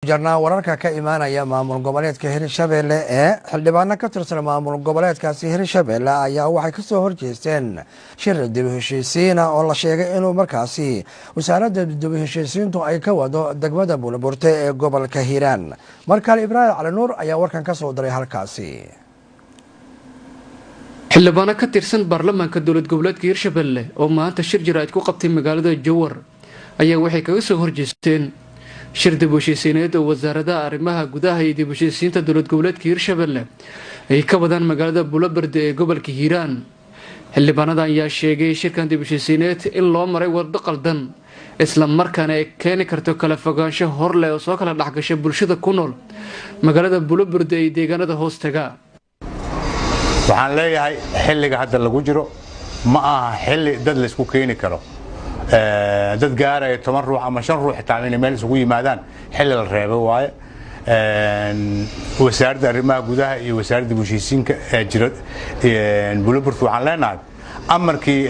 jarnaa wararka ka imaanaya maamul goboleedka Hirshabelle ee xildhibaano ka tirsan maamul goboleedkaasi Hirshabelle ayaa waxay ka soo horjeesteen shir dib u heshiisiin oo la sheegay inuu markaasi wasaaradda dib u heshiisiintu ay ka wado degmada Buulaburte ee gobolka Hiiraan. Markale Ibraahim Cali Nuur ayaa warkan ka soo diray halkaasi. xildhibaano ka tirsan baarlamaanka dowlad goboleedka Hirshabelle oo maanta shir jiraa'id ku qabtay magaalada Jowhar ayaa waxay kaga soo horjeesteen shir dib u heshiisiineed oo wasaaradda arrimaha gudaha iyo dib u heshiisiinta dowlad goboleedka Hirshabelle ay ka wadaan magaalada Buulaburte ee gobolka Hiiraan. xildhibaanada ayaa sheegay shirkan dib u heshiisiineed in loo maray waddo qaldan isla markaana ay keeni karto kala fogaansho hor leh oo soo kala dhaxgashay bulshada ku nool magaalada Buulaburte ee deegaanada hoostaga. waxaan leeyahay xilliga hadda lagu jiro ma aha xilli dad la isku keeni karo dad gaaraya 10 ruux ama 5 ruux xitaa inay meel isugu yimaadaan xilli la reebo waaye wasaaradda arrimaha gudaha iyo wasaaradda bulshooyinka ee jira Buulaburte waxaan leenahay amarkii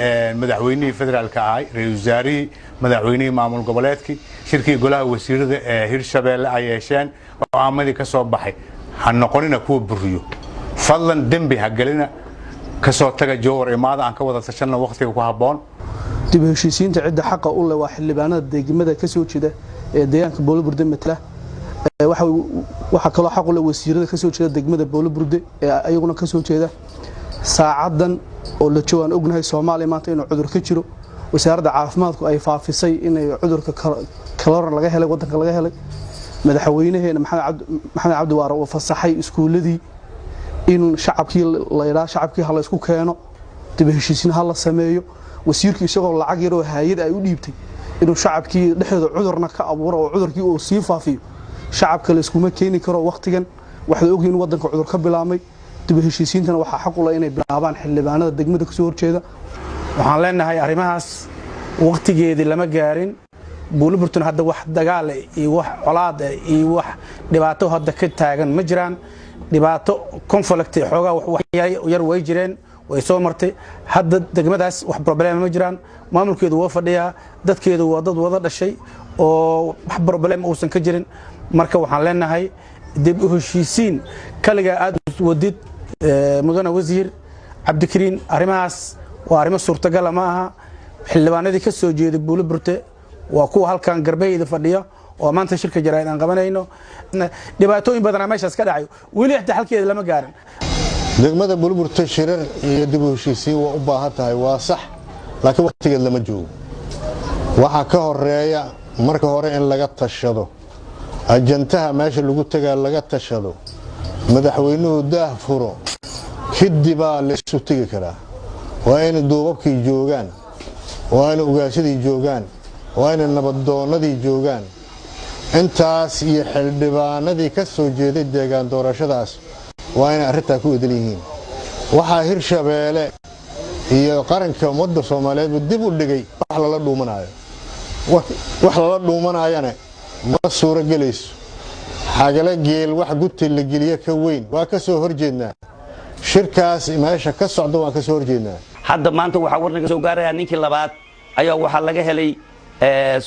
madaxweynihii federaalka ahay ra'iisul wasaarihii madaxweynihii maamul goboleedkii shirkii golaha wasiirada ee Hirshabelle ay yeesheen oo aamadii ka soo baxay ha noqonina kuwa buriyo fadlan dambi ha galina ka soo taga Jowhar imaada aan ka wada tashanna waqtiga ku haboon dib u heshiisiinta cidda xaq u leh waa xildhibaanada deegaamada ka soo jeeda ee deegaanka Buulaburte matala waxa kale xaq u leh wasiirada ka soo jeeda degmada Buulaburte ee ayaguna ka soo jeeda saacadan oo la joogan ognahay Soomaaliya maanta inuu cudur ka jiro wasaaradda caafimaadku ay faafisay in cudurka kaloor laga helay wadanka laga helay madaxweynaheena maxamed cabdi waara oo fasaxay iskuuladii in shacabkii la yiraahdo shacabkii hal isku keeno dib u heshiisiin hal la sameeyo wasiirkii isagoo lacag yar oo hay'ad ay u dhiibtay inuu shacabkii dhexdooda cudurna ka abuuro oo cudurkii uu sii faafiyo shacabka la isku ma keeni karo waqtigan waxa la ogyahay in wadanka cudur ka bilaamay dib u heshiisiintana waxa xaq u leh inay bilaabaan xildhibaanada degmada ka soo horjeeda. waxaan leenahay arrimahaas waqtigeedii lama gaarin Buulaburte hadda wax dagaal iyo wax colaad iyo wax dhibaato hadda ka taagan ma jiraan dhibaato conflict xoogaa wax yar way jireen way soo martay hadda degmadaas wax problem ma jiraan maamulkeedu waa fadhiyaa dadkeedu waa dad wada dhashay oo wax problem uusan ka jirin marka waxaan leenahay dib u heshiisiin kaliya aad wadid mudane wasiir Cabdikariin arrimahaas waa arrimo suurtagal ma aha xildhibaanadii ka soo jeeday Buulaburte waa kuwa halkan garbeeyada fadhiya oo maanta shirka jaraa'id aan qabanayno dhibaatooyin badan meeshaas ka dhacay wali xita halkeeda lama gaarin degmada Buulaburte shirar iyo dib u heshiisiin waa u baahan tahay waa sax laakiin waqtigeed lama joogo waxa ka horeeya marka hore in laga tashado ajantaha meesha lagu tagaa laga tashado madaxweynuhu daah furo kidib la isu tagi karaa waa in duubabkii joogaan waa in ugaashadii joogaan waa in nabaddoonadii joogaan intaas iyo xildhibaanadii ka soo jeeday deegaan doorashadaas waa in arrinta ku edel yihiin waxa Hirshabelle iyo qaranka ummadda Soomaaliyeed dib u dhigay wax lala dhuumanaayana ma suura galayso xagala geel wax gudti la geliyo ka weyn waa ka soo horjeednaa shirkaas meesha ka socdo waa ka soo horjeednaa hadda maanta waxa warnaga soo gaaraya ninkii labaad ayaa waxa laga helay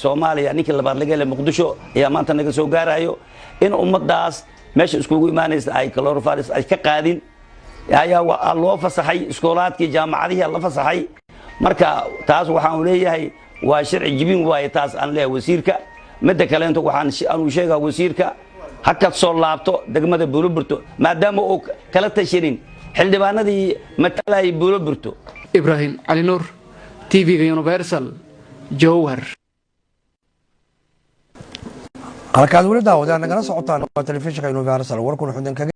Soomaaliya ninkii labaad laga helay Muqdisho ayaa maanta naga soo gaarayo in ummadaas meesha iskugu imaanaysa ay chlorovirus ay ka qaadin ayaa loo fasaxay iskoolaadkii jaamacadaha la fasaxay marka taas waxaan leeyahay waa sharci jibin waaye taas aan leeyahay wasiirka midda kale inta waxaan aanu sheegaa wasiirka haka soo laabto degmada Buulaburte maadaama uu kala tashanin xildhibaanadii matalay Buulaburte. Ibraahim Cali Nuur TV Universal Jowhar. halkaad wali daawadaan nagala socotaan telefishinka Universal warkuna xudin kaga